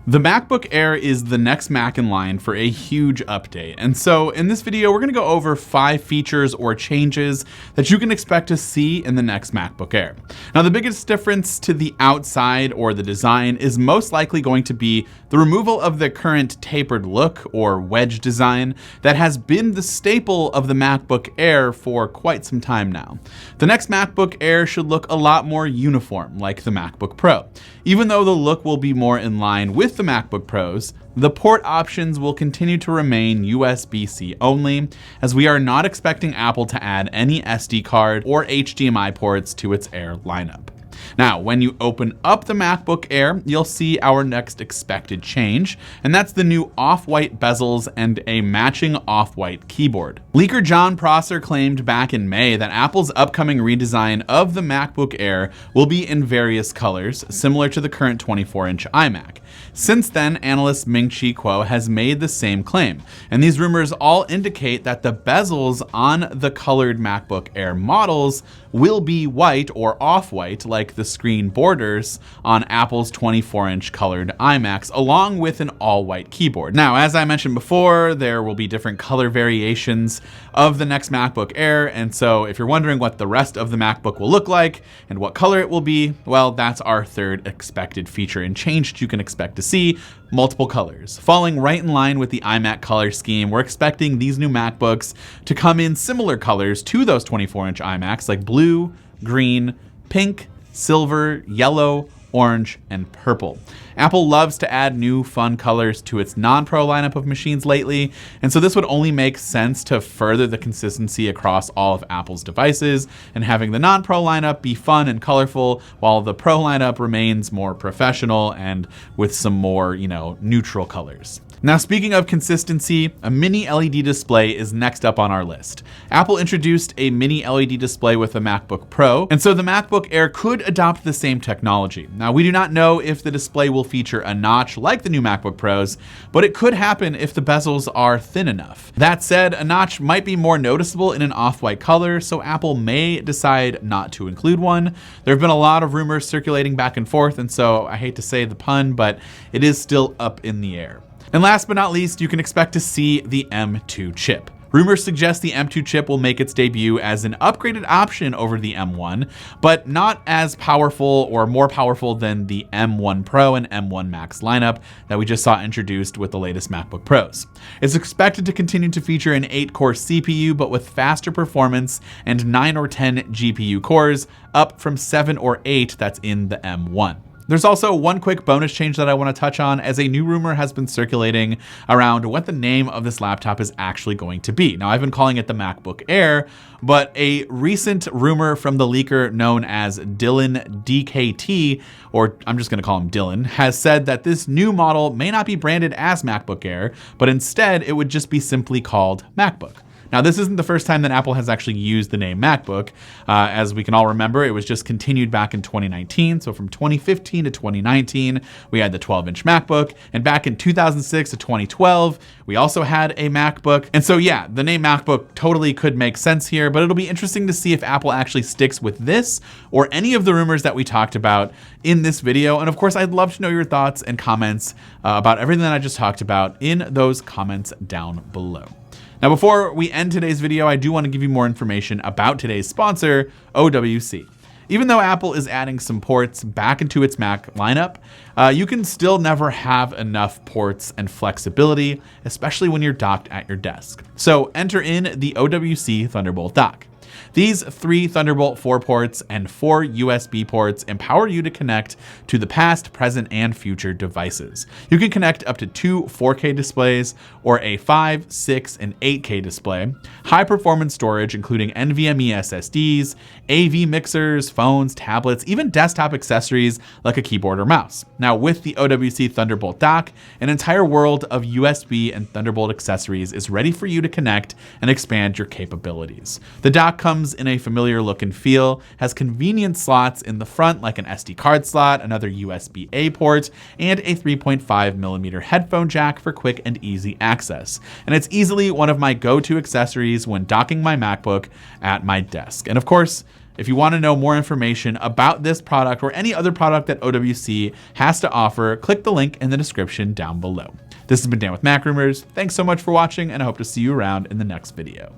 The MacBook Air is the next Mac in line for a huge update. And so in this video, we're gonna go over 5 features or changes that you can expect to see in the next MacBook Air. Now, the biggest difference to the outside or the design is most likely going to be the removal of the current tapered look or wedge design that has been the staple of the MacBook Air for quite some time now. The next MacBook Air should look a lot more uniform, like the MacBook Pro. Even though the look will be more in line with the MacBook Pros, the port options will continue to remain USB-C only, as we are not expecting Apple to add any SD card or HDMI ports to its Air lineup. Now, when you open up the MacBook Air, you'll see our next expected change, and that's the new off-white bezels and a matching off-white keyboard. Leaker John Prosser claimed back in May that Apple's upcoming redesign of the MacBook Air will be in various colors, similar to the current 24-inch iMac. Since then, analyst Ming-Chi Kuo has made the same claim, and these rumors all indicate that the bezels on the colored MacBook Air models will be white or off-white like the screen borders on Apple's 24-inch colored iMacs, along with an all-white keyboard. Now, as I mentioned before, there will be different color variations of the next MacBook Air, and so if you're wondering what the rest of the MacBook will look like and what color it will be, well, that's our third expected feature and change that you can expect to see: multiple colors. Falling right in line with the iMac color scheme, we're expecting these new MacBooks to come in similar colors to those 24-inch iMacs, like blue, green, pink, silver, yellow, orange, and purple. Apple loves to add new fun colors to its non-Pro lineup of machines lately, and so this would only make sense to further the consistency across all of Apple's devices, and having the non-Pro lineup be fun and colorful while the Pro lineup remains more professional and with some more, neutral colors. Now, speaking of consistency, a mini LED display is next up on our list. Apple introduced a mini LED display with the MacBook Pro, and so the MacBook Air could adopt the same technology. Now, we do not know if the display will feature a notch like the new MacBook Pros, but it could happen if the bezels are thin enough. That said, a notch might be more noticeable in an off-white color, so Apple may decide not to include one. There have been a lot of rumors circulating back and forth, and so I hate to say the pun, but it is still up in the air. And last but not least, you can expect to see the M2 chip. Rumors suggest the M2 chip will make its debut as an upgraded option over the M1, but not as powerful or more powerful than the M1 Pro and M1 Max lineup that we just saw introduced with the latest MacBook Pros. It's expected to continue to feature an 8-core CPU, but with faster performance and 9 or 10 GPU cores, up from 7 or 8 that's in the M1. There's also one quick bonus change that I want to touch on, as a new rumor has been circulating around what the name of this laptop is actually going to be. Now, I've been calling it the MacBook Air, but a recent rumor from the leaker known as Dylan DKT, or I'm just going to call him Dylan, has said that this new model may not be branded as MacBook Air, but instead it would just be simply called MacBook. Now, this isn't the first time that Apple has actually used the name MacBook. As we can all remember, it was just continued back in 2019. So from 2015 to 2019, we had the 12-inch MacBook. And back in 2006 to 2012, we also had a MacBook. And so yeah, the name MacBook totally could make sense here, but it'll be interesting to see if Apple actually sticks with this or any of the rumors that we talked about in this video. And of course, I'd love to know your thoughts and comments about everything that I just talked about in those comments down below. Now, before we end today's video, I do want to give you more information about today's sponsor, OWC. Even though Apple is adding some ports back into its Mac lineup, you can still never have enough ports and flexibility, especially when you're docked at your desk. So enter in the OWC Thunderbolt dock. These 3 Thunderbolt 4 ports and 4 USB ports empower you to connect to the past, present, and future devices. You can connect up to 2 4K displays or a 5, 6, and 8K display, high performance storage including NVMe SSDs, AV mixers, phones, tablets, even desktop accessories like a keyboard or mouse. Now, with the OWC Thunderbolt dock, an entire world of USB and Thunderbolt accessories is ready for you to connect and expand your capabilities. The dock comes in a familiar look and feel, has convenient slots in the front like an SD card slot, another USB-A port, and a 3.5mm headphone jack for quick and easy access. And it's easily one of my go-to accessories when docking my MacBook at my desk. And of course, If you want to know more information about this product or any other product that OWC has to offer, click the link in the description down below. This has been Dan with MacRumors. Thanks so much for watching, and I hope to see you around in the next video.